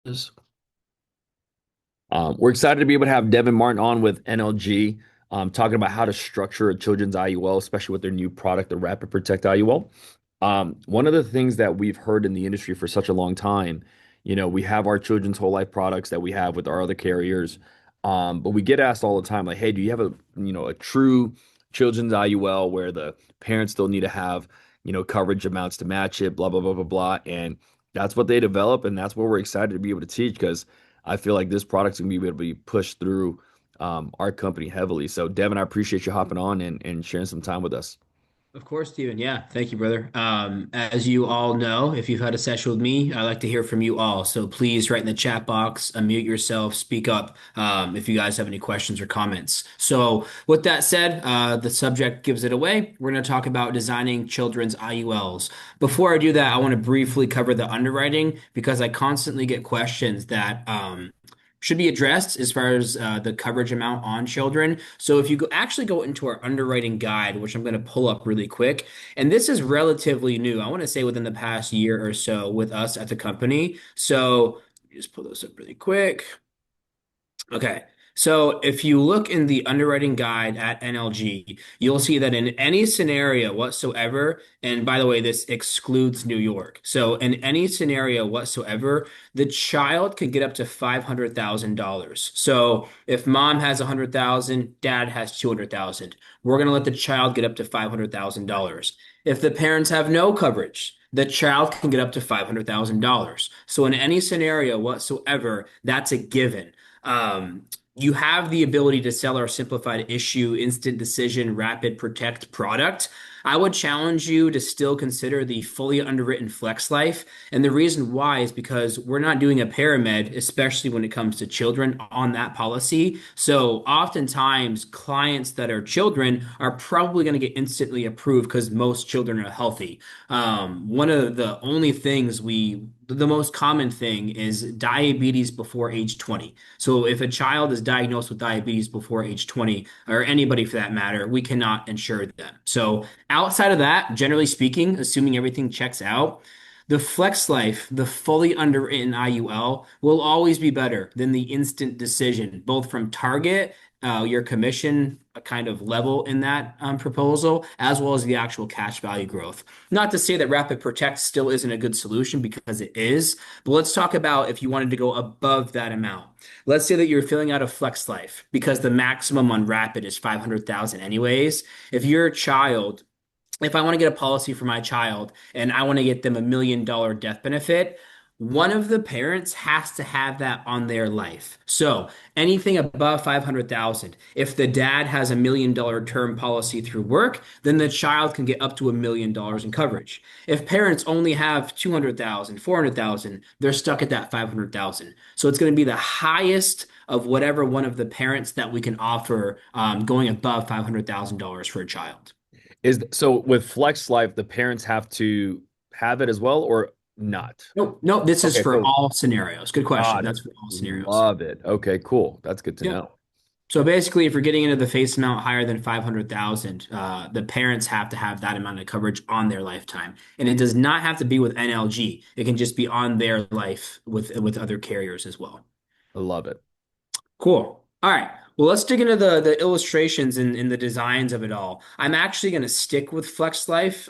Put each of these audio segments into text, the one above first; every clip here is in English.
Is. We're excited to be able to have Devin Martin on with NLG, talking about how to structure a children's IUL, especially with their new product, the Rapid Protect IUL. One of the things that we've heard in the industry for such a long time, we have our children's whole life products that we have with our other carriers, but we get asked all the time, like, "Hey, do you have a true children's IUL where the parents still need to have, coverage amounts to match it, blah blah blah blah blah," and that's what they develop, and that's what we're excited to be able to teach because I feel like this product's gonna be able to be pushed through our company heavily. So, Devin, I appreciate you hopping on and sharing some time with us. Of course, Steven. Yeah, thank you, brother. As you all know, if you've had a session with me, I like to hear from you all. So please write in the chat box, unmute yourself, speak up if you guys have any questions or comments. So, with that said, the subject gives it away. We're going to talk about designing children's IULs. Before I do that, I want to briefly cover the underwriting because I constantly get questions that should be addressed as far as the coverage amount on children. So if you actually go into our underwriting guide, which I'm going to pull up really quick, and this is relatively new, I want to say within the past year or so with us at the company. So just pull this up really quick. Okay. So if you look in the underwriting guide at NLG, you'll see that in any scenario whatsoever, and by the way, this excludes New York. So in any scenario whatsoever, the child can get up to $500,000. So if mom has 100,000, dad has 200,000. We're going to let the child get up to $500,000. If the parents have no coverage, the child can get up to $500,000. So in any scenario whatsoever, that's a given. Um, you have the ability to sell our simplified issue, instant decision, rapid protect product. I would challenge you to still consider the fully underwritten Flex Life. And the reason why is because we're not doing a paramed, especially when it comes to children on that policy. So oftentimes clients that are children are probably going to get instantly approved because most children are healthy. One of the only things the most common thing is diabetes before age 20. So if a child is diagnosed with diabetes before age 20, or anybody for that matter, we cannot insure them. So outside of that, generally speaking, assuming everything checks out, the Flex Life, the fully underwritten IUL, will always be better than the instant decision, both from target, your commission kind of level in that proposal, as well as the actual cash value growth. Not to say that Rapid Protect still isn't a good solution because it is, but let's talk about if you wanted to go above that amount. Let's say that you're filling out a Flex Life because the maximum on Rapid is 500,000 anyways. If your child if I want to get a policy for my child and I want to get them $1 million death benefit, one of the parents has to have that on their life. So anything above 500,000, if the dad has $1 million term policy through work, then the child can get up to $1 million in coverage. If parents only have 200,000, 400,000, they're stuck at that 500,000. So it's going to be the highest of whatever one of the parents that we can offer going above $500,000 for a child. Is so with Flex Life, the parents have to have it as well or not? Nope, nope. This is Okay, for so all scenarios. Good question. got That's it. for all scenarios. Love it. Okay, cool. That's good to Yep. know. So basically, if you're getting into the face amount higher than 500,000, the parents have to have that amount of coverage on their lifetime, and it does not have to be with NLG. It can just be on their life with other carriers as well. I love it. Cool. All right. Well, let's dig into the illustrations and the designs of it all. I'm actually going to stick with Flex Life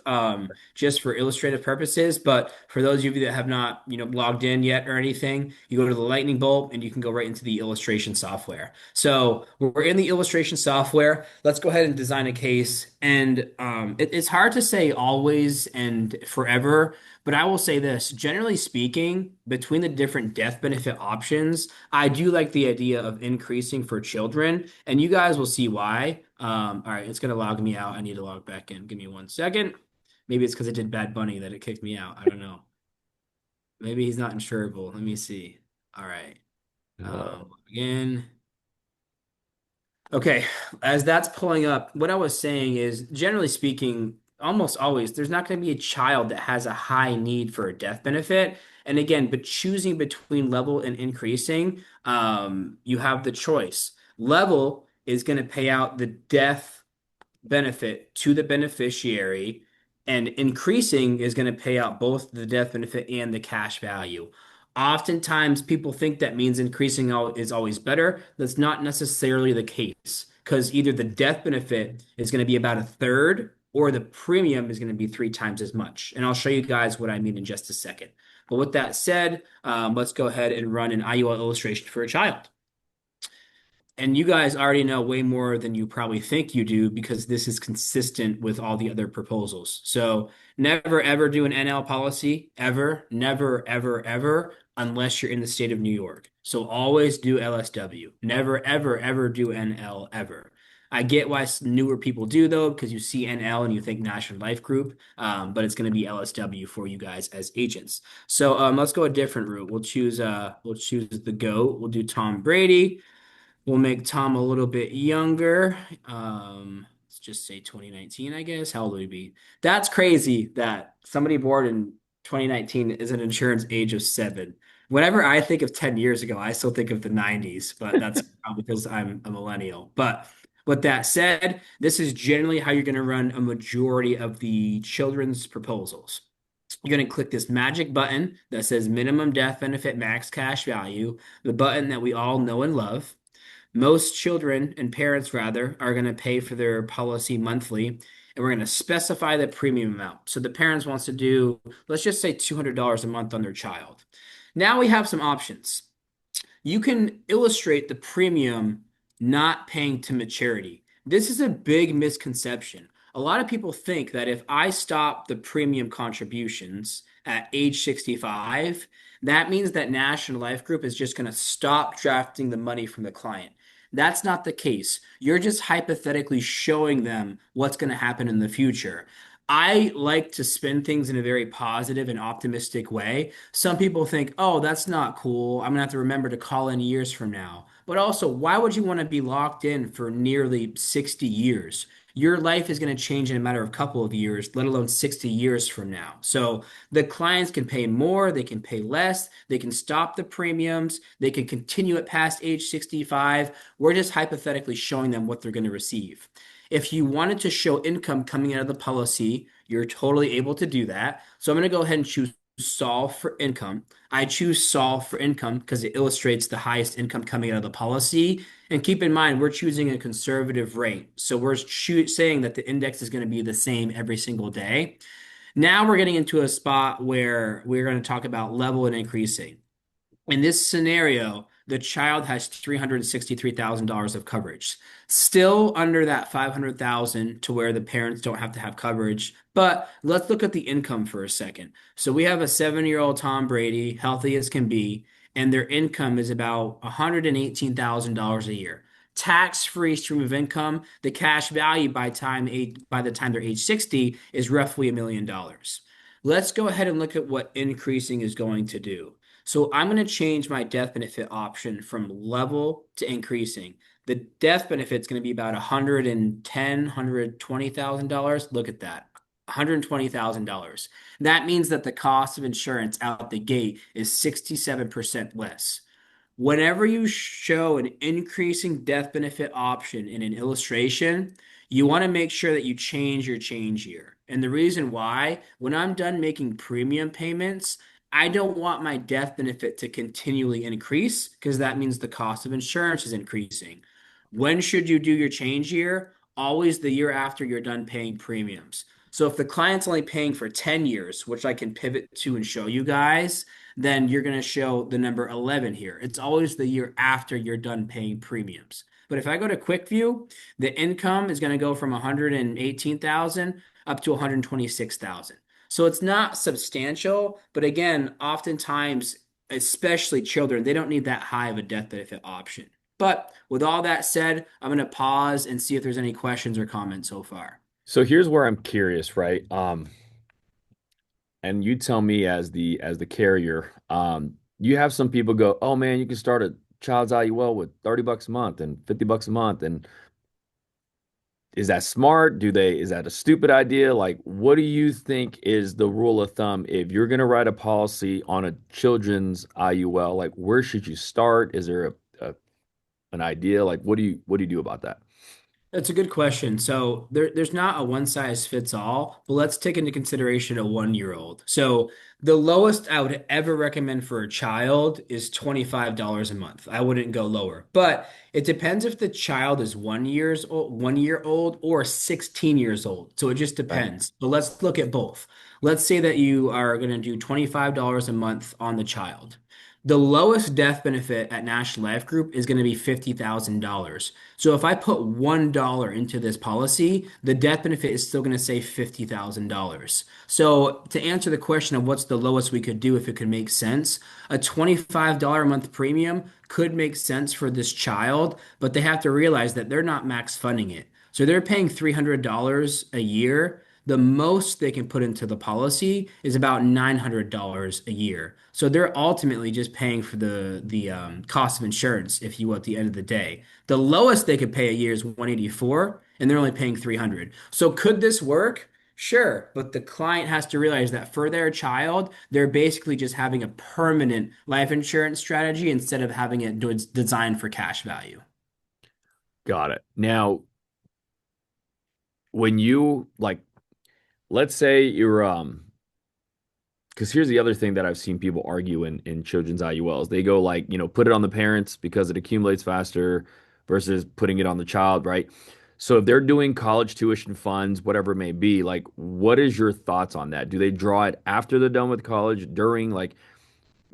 just for illustrative purposes. But for those of you that have not, logged in yet or anything, you go to the Lightning Bolt and you can go right into the illustration software. So we're in the illustration software. Let's go ahead and design a case. And it's hard to say always and forever, but I will say this, generally speaking, between the different death benefit options, I do like the idea of increasing for children, and you guys will see why. All right, it's gonna log me out. I need to log back in. Give me 1 second. Maybe it's because I did Bad Bunny that it kicked me out. I don't know. Maybe he's not insurable. Let me see. All right. Uh, Log in. Okay, as that's pulling up, what I was saying is, generally speaking, almost always, there's not going to be a child that has a high need for a death benefit. And again, but choosing between level and increasing, you have the choice. Level is going to pay out the death benefit to the beneficiary, and increasing is going to pay out both the death benefit and the cash value. Oftentimes, people think that means is always better. That's not necessarily the case because either the death benefit is going to be about a third or the premium is going to be three times as much. And I'll show you guys what I mean in just a second. But with that said, let's go ahead and run an IUL illustration for a child. And you guys already know way more than you probably think you do because this is consistent with all the other proposals. So never ever do an NL policy, ever, never, ever, ever, unless you're in the state of New York. So always do LSW. Never, ever, ever do NL ever. I get why newer people do though, because you see NL and you think National Life Group, but it's going to be LSW for you guys as agents. So let's go a different route. We'll choose the GOAT. We'll do Tom Brady. We'll make Tom a little bit younger. Let's just say 2019, I guess. How old would he be? That's crazy that somebody born in 2019 is an insurance age of 7. Whenever I think of 10 years ago, I still think of the 90s, but that's probably because I'm a millennial. But with that said, this is generally how you're going to run a majority of the children's proposals. You're going to click this magic button that says minimum death benefit max cash value, the button that we all know and love. Most children and parents, rather, are going to pay for their policy monthly, and we're going to specify the premium amount. So the parents wants to do, let's just say $200 a month on their child. Now we have some options. You can illustrate the premium not paying to maturity. This is a big misconception. A lot of people think that if I stop the premium contributions at age 65, that means that National Life Group is just going to stop drafting the money from the client. That's not the case. You're just hypothetically showing them what's going to happen in the future. I like to spin things in a very positive and optimistic way. Some people think, oh, that's not cool. I'm gonna have to remember to call in years from now. But also, why would you want to be locked in for nearly 60 years? Your life is going to change in a matter of a couple of years, let alone 60 years from now. So the clients can pay more, they can pay less, they can stop the premiums, they can continue it past age 65. We're just hypothetically showing them what they're going to receive. If you wanted to show income coming out of the policy, you're totally able to do that. So I'm going to go ahead and choose solve for income. I choose solve for income because it illustrates the highest income coming out of the policy. And keep in mind, we're choosing a conservative rate. So we're saying that the index is going to be the same every single day. Now we're getting into a spot where we're going to talk about level and increasing. In this scenario, the child has $363,000 of coverage. Still under that 500,000 to where the parents don't have to have coverage. But let's look at the income for a second. So we have a 7-year-old Tom Brady, healthy as can be, and their income is about $118,000 a year. Tax-free stream of income, the cash value by the time they're age 60 is roughly $1 million. Let's go ahead and look at what increasing is going to do. So I'm going to change my death benefit option from level to increasing. The death benefit is going to be about $120,000. Look at that. $120,000. That means that the cost of insurance out the gate is 67% less. Whenever you show an increasing death benefit option in an illustration, you want to make sure that you change your change year. And the reason why, when I'm done making premium payments, I don't want my death benefit to continually increase because that means the cost of insurance is increasing. When should you do your change year? Always the year after you're done paying premiums. So if the client's only paying for 10 years, which I can pivot to and show you guys, then you're going to show the number 11 here. It's always the year after you're done paying premiums. But if I go to quick view, the income is going to go from 118,000 up to 126,000. So it's not substantial, but again, oftentimes, especially children, they don't need that high of a death benefit option. But with all that said, I'm going to pause and see if there's any questions or comments so far. So here's where I'm curious, right? And you tell me as the carrier, you have some people go, oh man, you can start a child's IUL with $30 a month and $50 a month. And is that smart? Is that a stupid idea? Like, what do you think is the rule of thumb if you're gonna write a policy on a children's IUL? Like, where should you start? Is there an idea? Like, what do you do about that? That's a good question. So there's not a one size fits all, but let's take into consideration a 1 year old. So the lowest I would ever recommend for a child is $25 a month. I wouldn't go lower, but it depends if the child is 1 year old or 16 years old. So it just Right. depends. But let's look at both. Let's say that you are going to do $25 a month on the child. The lowest death benefit at National Life Group is going to be $50,000. So if I put $1 into this policy, the death benefit is still going to say $50,000. So to answer the question of what's the lowest we could do if it could make sense, a $25 a month premium could make sense for this child, but they have to realize that they're not max funding it. So they're paying $300 a year. The most they can put into the policy is about $900 a year. So they're ultimately just paying for the cost of insurance, if you will, at the end of the day. The lowest they could pay a year is 184, and they're only paying 300. So could this work? Sure, but the client has to realize that for their child, they're basically just having a permanent life insurance strategy instead of having it designed for cash value. Got it. Now, when you like, let's say you're because here's the other thing that I've seen people argue in children's IULs. They go like, put it on the parents because it accumulates faster versus putting it on the child, right? So if they're doing college tuition funds, whatever it may be, like what is your thoughts on that? Do they draw it after they're done with college, during like,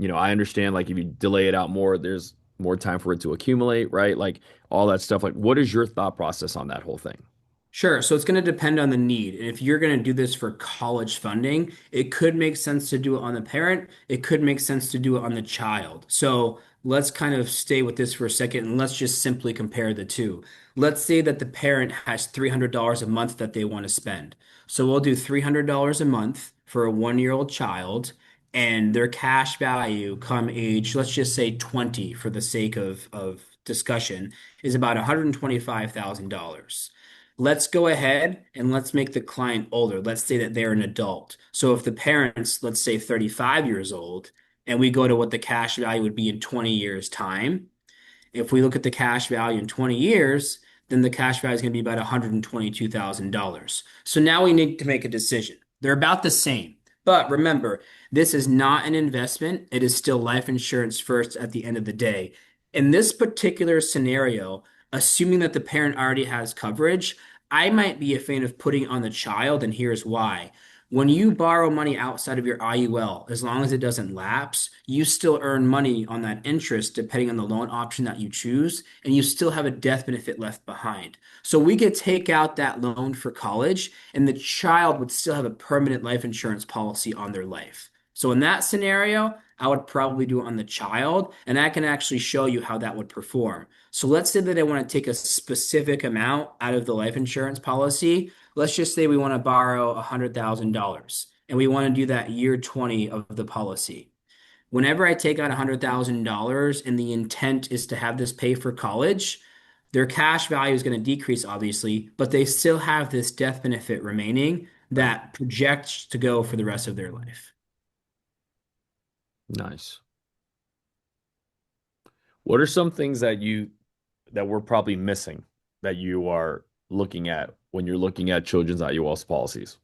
I understand like if you delay it out more, there's more time for it to accumulate, right? Like all that stuff. Like what is your thought process on that whole thing? Sure. So it's going to depend on the need. And if you're going to do this for college funding, it could make sense to do it on the parent. It could make sense to do it on the child. So let's kind of stay with this for a second and let's just simply compare the two. Let's say that the parent has $300 a month that they want to spend. So we'll do $300 a month for a 1 year old child, and their cash value come age, let's just say 20 for the sake of discussion, is about $125,000. Let's go ahead and let's make the client older. Let's say that they're an adult. So if the parents, let's say 35 years old, and we go to what the cash value would be in 20 years' time, if we look at the cash value in 20 years, then the cash value is going to be about $122,000. So now we need to make a decision. They're about the same. But remember, this is not an investment. It is still life insurance first at the end of the day. In this particular scenario, assuming that the parent already has coverage, I might be a fan of putting it on the child, and here's why. When you borrow money outside of your IUL, as long as it doesn't lapse, you still earn money on that interest depending on the loan option that you choose, and you still have a death benefit left behind. So we could take out that loan for college, and the child would still have a permanent life insurance policy on their life. So in that scenario, I would probably do it on the child, and I can actually show you how that would perform. So let's say that I want to take a specific amount out of the life insurance policy. Let's just say we want to borrow $100,000 and we want to do that year 20 of the policy. Whenever I take out $100,000 and the intent is to have this pay for college, their cash value is going to decrease, obviously, but they still have this death benefit remaining Right. that projects to go for the rest of their life. Nice. What are some things that we're probably missing that you are looking at when you're looking at children's IUL policies?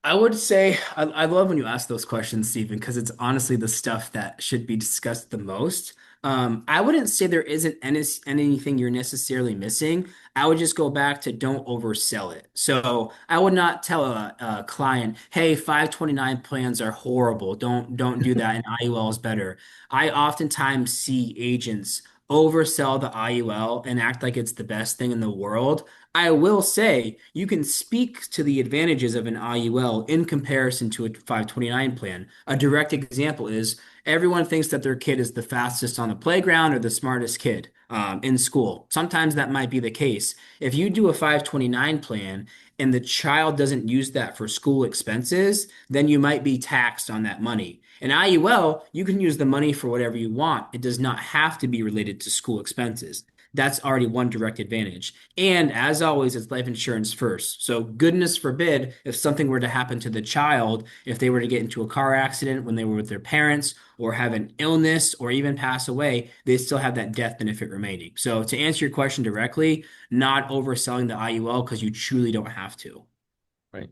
I would say I love when you ask those questions, Stephen, because it's honestly the stuff that should be discussed the most. I wouldn't say there isn't anything you're necessarily missing. I would just go back to don't oversell it. So I would not tell a client, "Hey, 529 plans are horrible. Don't do that. And IUL is better." I oftentimes see agents oversell the IUL and act like it's the best thing in the world. I will say you can speak to the advantages of an IUL in comparison to a 529 plan. A direct example is everyone thinks that their kid is the fastest on the playground or the smartest kid in school. Sometimes that might be the case. If you do a 529 plan and the child doesn't use that for school expenses, then you might be taxed on that money. In IUL, you can use the money for whatever you want. It does not have to be related to school expenses. That's already one direct advantage. And as always, it's life insurance first. So, goodness forbid, if something were to happen to the child, if they were to get into a car accident when they were with their parents, or have an illness, or even pass away, they still have that death benefit remaining. So, to answer your question directly, not overselling the IUL because you truly don't have to. Right.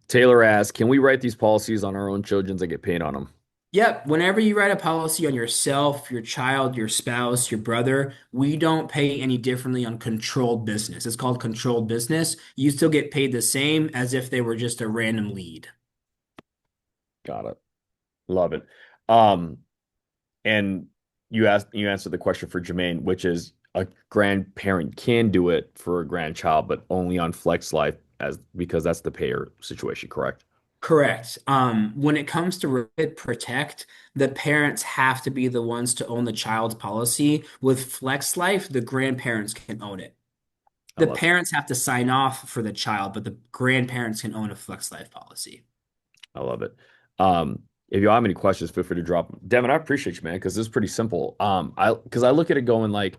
Taylor asks, can we write these policies on our own children's and get paid on them? Yep, whenever you write a policy on yourself, your child, your spouse, your brother, we don't pay any differently on controlled business. It's called controlled business. You still get paid the same as if they were just a random lead. Got it. Love it. Um, and you answered the question for Jermaine, which is a grandparent can do it for a grandchild, but only on Flex Life as because that's the payer situation, correct? Correct. When it comes to Rapid Protect, the parents have to be the ones to own the child's policy. With Flex Life, the grandparents can own it. I The love it. parents have to sign off for the child, but the grandparents can own a Flex Life policy. I love it. If you have any questions, feel free to drop them. Devin, I appreciate you, man, because this is pretty simple. I look at it going like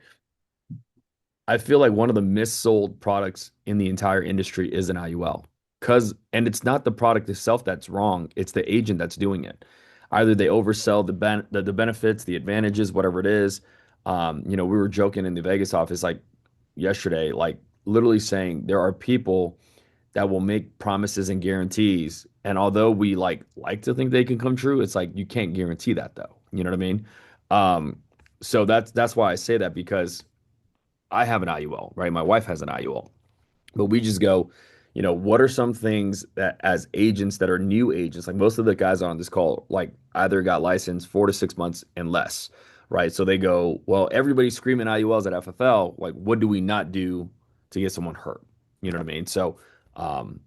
I feel like one of the missold products in the entire industry is an IUL. And it's not the product itself that's wrong, it's the agent that's doing it. Either they oversell the benefits, the advantages, whatever it is. We were joking in the Vegas office like yesterday, like literally saying there are people that will make promises and guarantees. And although we like to think they can come true, it's like you can't guarantee that though. You know what I mean? Um, so that's why I say that because I have an IUL, right? My wife has an IUL, but we just go, what are some things that as agents that are new agents, like most of the guys on this call, like either got licensed 4 to 6 months and less, right? So they go, well, everybody's screaming IULs at FFL. Like, what do we not do to get someone hurt? You know what I mean? So, um,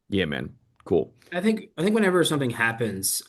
yeah, man, cool. I think whenever something happens,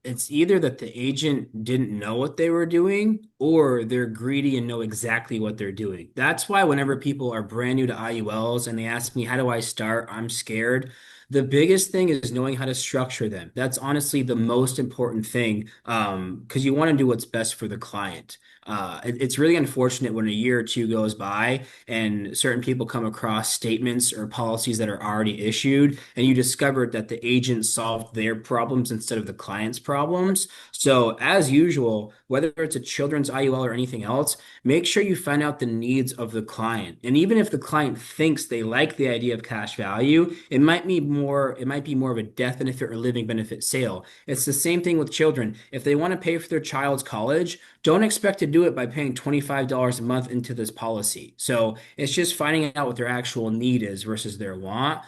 it's either that the agent didn't know what they were doing or they're greedy and know exactly what they're doing. That's why whenever people are brand new to IULs and they ask me, how do I start? I'm scared. The biggest thing is knowing how to structure them. That's honestly the most important thing, because you want to do what's best for the client. It's really unfortunate when a year or two goes by and certain people come across statements or policies that are already issued, and you discovered that the agent solved their problems instead of the client's problems. So, as usual, whether it's a children's IUL or anything else, make sure you find out the needs of the client. And even if the client thinks they like the idea of cash value, it might be more of a death benefit or living benefit sale. It's the same thing with children. If they want to pay for their child's college, don't expect to do it by paying $25 a month into this policy. So it's just finding out what their actual need is versus their want,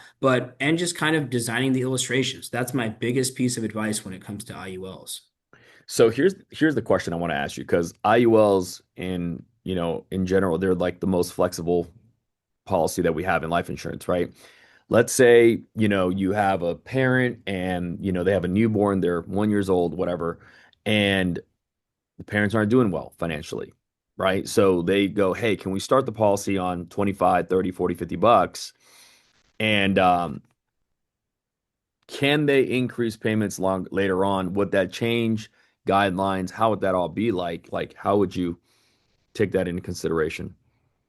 and just kind of designing the illustrations. That's my biggest piece of advice when it comes to IULs. So here's the question I want to ask you because IULs in general, they're like the most flexible policy that we have in life insurance, right? Let's say, you have a parent and, they have a newborn, they're 1 years old, whatever, and the parents aren't doing well financially, right? So they go, hey, can we start the policy on 25, 30, 40, $50? And can they increase payments long later on? Would that change guidelines? How would that all be like? Like, how would you take that into consideration?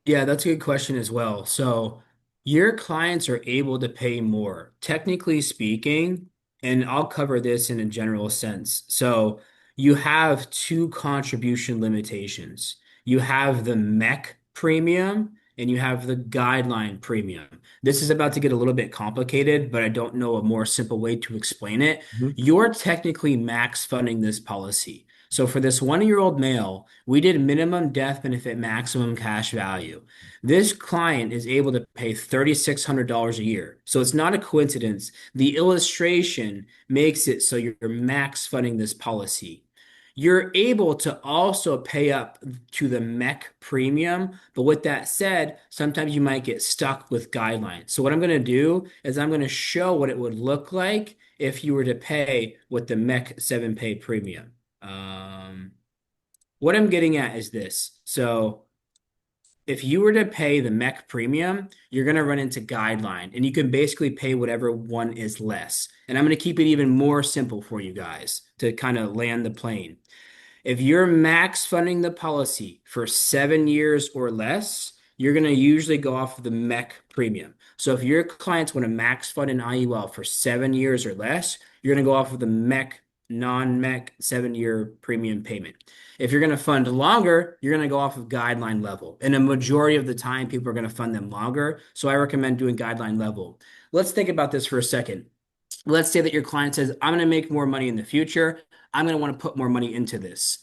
Yeah, that's a good question as well. So, your clients are able to pay more, technically speaking, and I'll cover this in a general sense. So, you have two contribution limitations. You have the MEC premium and you have the guideline premium. This is about to get a little bit complicated, but I don't know a more simple way to explain it. Mhm. You're technically max funding this policy. So, for this 1 year old male, we did minimum death benefit, maximum cash value. This client is able to pay $3,600 a year. So it's not a coincidence. The illustration makes it so you're max funding this policy. You're able to also pay up to the MEC premium. But with that said, sometimes you might get stuck with guidelines. So what I'm going to do is I'm going to show what it would look like if you were to pay with the MEC 7 pay premium. What I'm getting at is this. So if you were to pay the MEC premium, you're going to run into guideline, and you can basically pay whatever one is less. And I'm going to keep it even more simple for you guys to kind of land the plane. If you're max funding the policy for 7 years or less, you're going to usually go off of the MEC premium. So if your clients want to max fund an IUL for 7 years or less, you're going to go off of the MEC, non-MEC 7 year premium payment. If you're going to fund longer, you're going to go off of guideline level. And a majority of the time, people are going to fund them longer. So I recommend doing guideline level. Let's think about this for a second. Let's say that your client says, I'm going to make more money in the future. I'm going to want to put more money into this.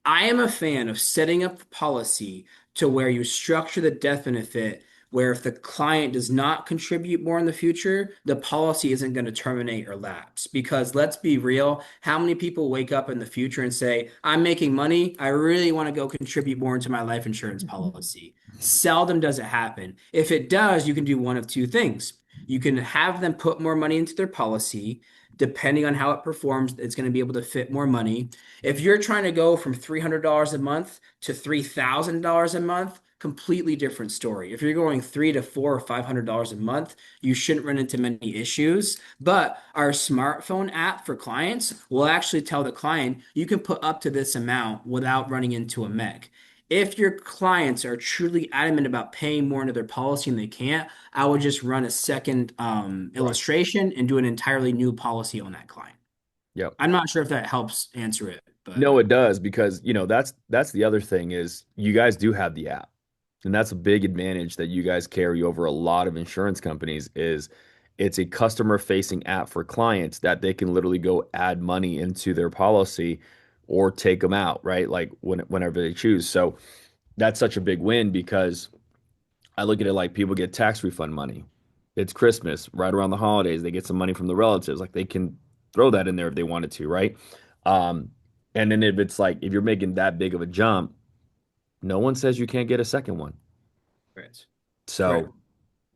I am a fan of setting up the policy to where you structure the death benefit where if the client does not contribute more in the future, the policy isn't going to terminate or lapse. Because let's be real, how many people wake up in the future and say, I'm making money, I really want to go contribute more into my life insurance policy? Seldom does it happen. If it does, you can do one of two things. You can have them put more money into their policy. Depending on how it performs, it's going to be able to fit more money. If you're trying to go from $300 a month to $3,000 a month, completely different story. If you're going three to four or $500 a month, you shouldn't run into many issues. But our smartphone app for clients will actually tell the client you can put up to this amount without running into a MEC. If your clients are truly adamant about paying more into their policy and they can't, I would just run a second Right. illustration and do an entirely new policy on that client. Yep. I'm not sure if that helps answer it, but No, it does because that's the other thing is you guys do have the app. And that's a big advantage that you guys carry over a lot of insurance companies is it's a customer facing app for clients that they can literally go add money into their policy or take them out, right? Like whenever they choose. So that's such a big win because I look at it like people get tax refund money. It's Christmas, right around the holidays, they get some money from the relatives. Like they can throw that in there if they wanted to, right? Um, and then if it's like if you're making that big of a jump, no one says you can't get a second one. correct. Correct. So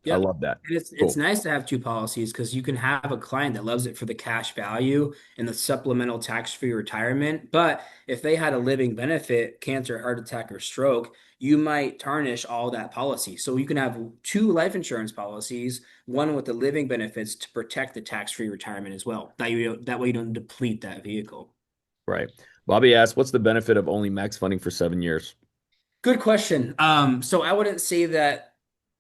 I Yep. love that. And it's Cool. nice to have two policies because you can have a client that loves it for the cash value and the supplemental tax-free retirement. But if they had a living benefit, cancer, heart attack, or stroke, you might tarnish all that policy. So you can have two life insurance policies, one with the living benefits to protect the tax-free retirement as well. That way you don't deplete that vehicle. Right. Bobby asked, what's the benefit of only max funding for 7 years? Good question. So I wouldn't say that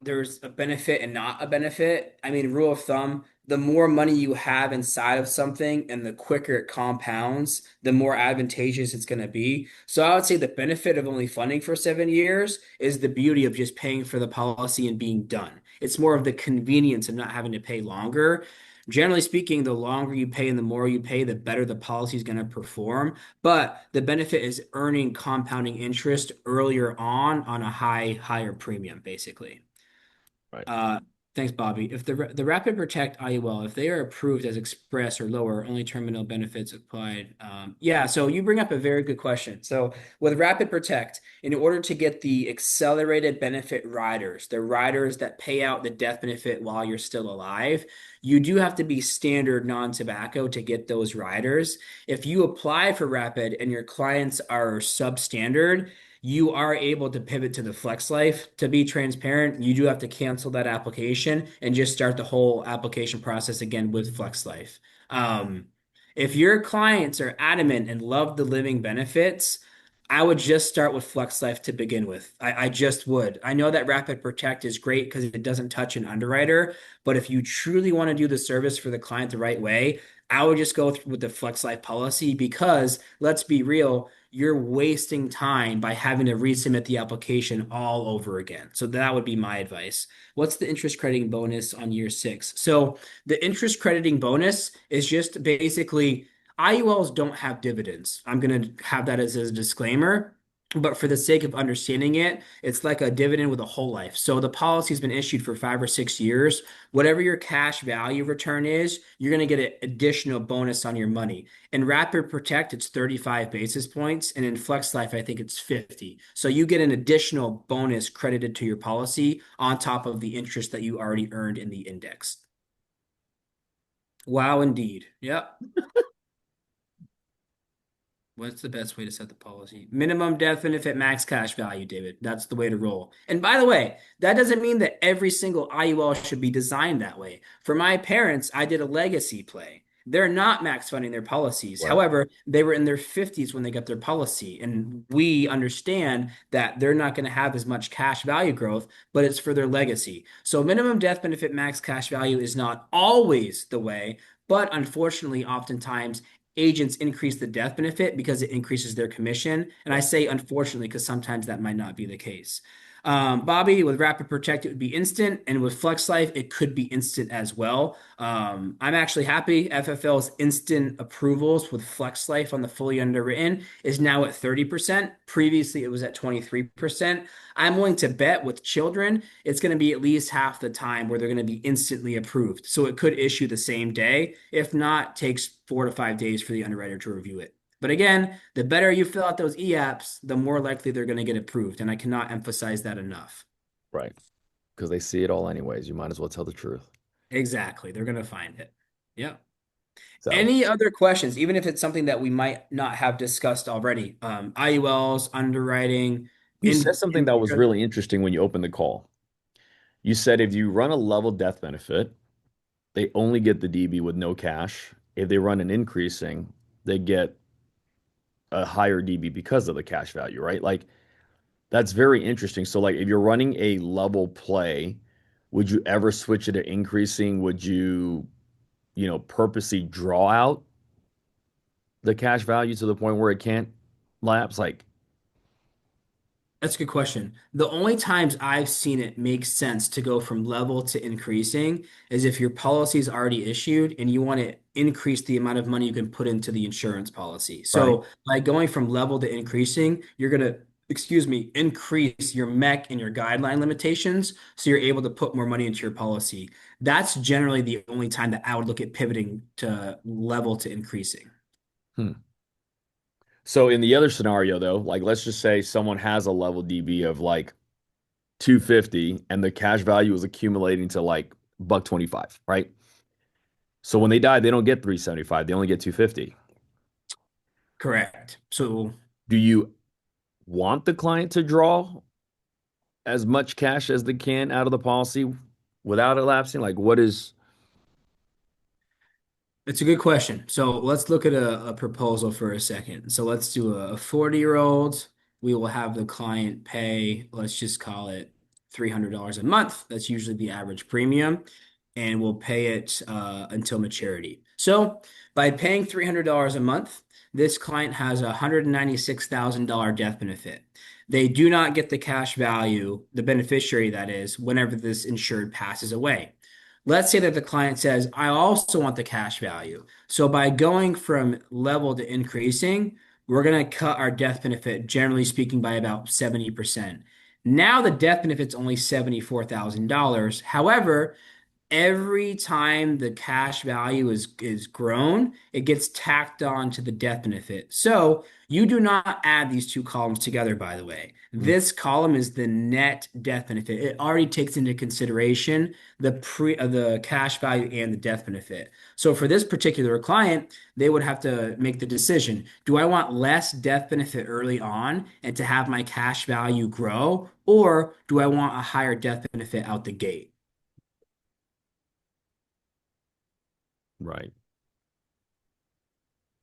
there's a benefit and not a benefit. I mean, rule of thumb, the more money you have inside of something and the quicker it compounds, the more advantageous it's going to be. So I would say the benefit of only funding for 7 years is the beauty of just paying for the policy and being done. It's more of the convenience of not having to pay longer. Generally speaking, the longer you pay and the more you pay, the better the policy is going to perform. But the benefit is earning compounding interest earlier on a higher premium, basically. Right. Uh, thanks, Bobby. If the Rapid Protect IUL, if they are approved as express or lower, only terminal benefits applied. Yeah, so you bring up a very good question. So with Rapid Protect, in order to get the accelerated benefit riders, the riders that pay out the death benefit while you're still alive, you do have to be standard non-tobacco to get those riders. If you apply for Rapid and your clients are substandard, you are able to pivot to the Flex Life. To be transparent, you do have to cancel that application and just start the whole application process again with Flex Life. Um, if your clients are adamant and love the living benefits, I would just start with Flex Life to begin with. I just would. I know that Rapid Protect is great because it doesn't touch an underwriter, but if you truly want to do the service for the client the right way, I would just go through with the Flex Life policy because let's be real, you're wasting time by having to resubmit the application all over again. So that would be my advice. What's the interest crediting bonus on year six? So the interest crediting bonus is just basically IULs don't have dividends. I'm going to have that as a disclaimer. But for the sake of understanding it, it's like a dividend with a whole life. So the policy's been issued for 5 or 6 years. Whatever your cash value return is, you're going to get an additional bonus on your money. In Rapid Protect, it's 35 basis points, and in Flex Life, I think it's 50. So you get an additional bonus credited to your policy on top of the interest that you already earned in the index. Wow, indeed. Yep. What's the best way to set the policy? Minimum death benefit, max cash value, David. That's the way to roll. And by the way, that doesn't mean that every single IUL should be designed that way. For my parents, I did a legacy play. they're not max funding their policies. Right. However, they were in their 50s when they got their policy. And we understand that they're not going to have as much cash value growth, but it's for their legacy. So minimum death benefit max cash value is not always the way, but unfortunately, oftentimes agents increase the death benefit because it increases their commission. And I Right. say unfortunately because sometimes that might not be the case. Bobby, with Rapid Protect, it would be instant, and with Flex Life, it could be instant as well. I'm actually happy FFL's instant approvals with Flex Life on the fully underwritten is now at 30%. Previously, it was at 23%. I'm willing to bet with children, it's going to be at least half the time where they're going to be instantly approved. So it could issue the same day. If not, takes 4 to 5 days for the underwriter to review it. But again, the better you fill out those e-apps, the more likely they're going to get approved. And I cannot emphasize that enough. Right. Because they see it all anyways. You might as well tell the truth. Exactly. They're going to find it. Yeah. So Any other questions, even if it's something that we might not have discussed already? IULs, underwriting, you said something in that was really interesting when you opened the call. You said if you run a level death benefit, they only get the DB with no cash. If they run an increasing, they get a higher DB because of the cash value, right? Like that's very interesting. So like if you're running a level play, would you ever switch it to increasing? Would you, purposely draw out the cash value to the point where it can't lapse? Like, That's a good question. The only times I've seen it make sense to go from level to increasing is if your policy is already issued and you want to increase the amount of money you can put into the insurance policy. right. So by going from level to increasing, you're going to, excuse me, increase your MEC and your guideline limitations so you're able to put more money into your policy. That's generally the only time that I would look at pivoting to level to increasing. Hmm. So in the other scenario though, like let's just say someone has a level DB of like 250 and the cash value is accumulating to like buck 25, right? So when they die, they don't get 375, they only get 250. Correct. So Do you want the client to draw as much cash as they can out of the policy without elapsing? Like what is it's a good question. So let's look at a proposal for a second. So let's do a 40-year-old. We will have the client pay, let's just call it $300 a month. That's usually the average premium. And we'll pay it until maturity. So by paying $300 a month, this client has a $196,000 death benefit. They do not get the cash value, the beneficiary that is, whenever this insured passes away. Let's say that the client says, I also want the cash value. So by going from level to increasing, we're going to cut our death benefit, generally speaking, by about 70%. Now the death benefit's only $74,000. However, every time the cash value is grown, it gets tacked on to the death benefit. So you do not add these two columns together, by the way. Hmm. This column is the net death benefit. It already takes into consideration the cash value and the death benefit. So for this particular client, they would have to make the decision. Do I want less death benefit early on and to have my cash value grow, or do I want a higher death benefit out the gate? right?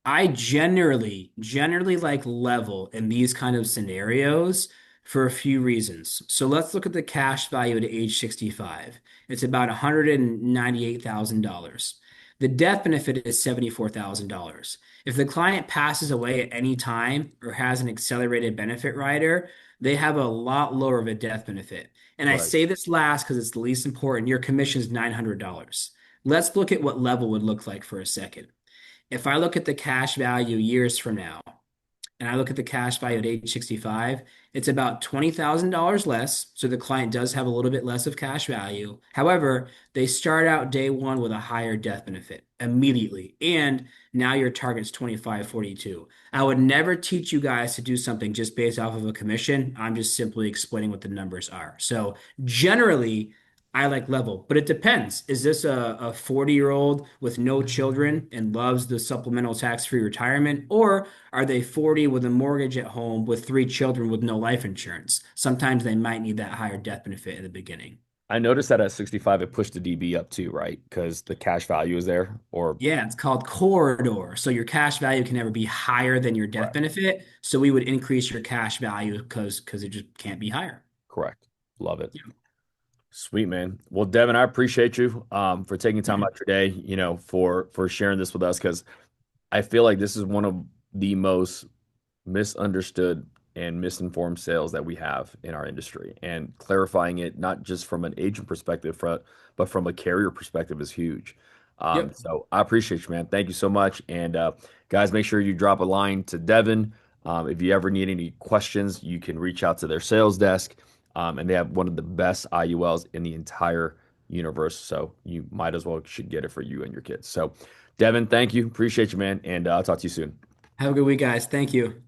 I generally like level in these kind of scenarios for a few reasons. So let's look at the cash value at age 65. It's about $198,000. The death benefit is $74,000. If the client passes away at any time or has an accelerated benefit rider, they have a lot lower of a death benefit. And I Right. say this last because it's the least important. Your commission is $900. Let's look at what level would look like for a second. If I look at the cash value years from now, and I look at the cash value at age 65, it's about $20,000 less. So the client does have a little bit less of cash value. However, they start out day one with a higher death benefit immediately. And now your target's 2542. I would never teach you guys to do something just based off of a commission. I'm just simply explaining what the numbers are. So generally, I like level, but it depends. Is this a 40-year-old with no children and loves the supplemental tax-free retirement? Or are they 40 with a mortgage at home with three children with no life insurance? Sometimes they might need that higher death benefit in the beginning. I noticed that at 65, it pushed the DB up too, right? Because the cash value is there, or Yeah, it's called corridor. So your cash value can never be higher than your death correct. benefit. So we would increase your cash value because it just can't be higher. Correct. Love it. Sweet, man. Well, Devin, I appreciate you for taking time Yeah. out your day, for sharing this with us because I feel like this is one of the most misunderstood and misinformed sales that we have in our industry. And clarifying it, not just from an agent perspective, but from a carrier perspective, is huge. Yep. So I appreciate you, man. Thank you so much. And guys, make sure you drop a line to Devin. If you ever need any questions, you can reach out to their sales desk. And they have one of the best IULs in the entire universe. So you might as well should get it for you and your kids. So, Devin, thank you. Appreciate you, man. And I'll talk to you soon. Have a good week, guys. Thank you.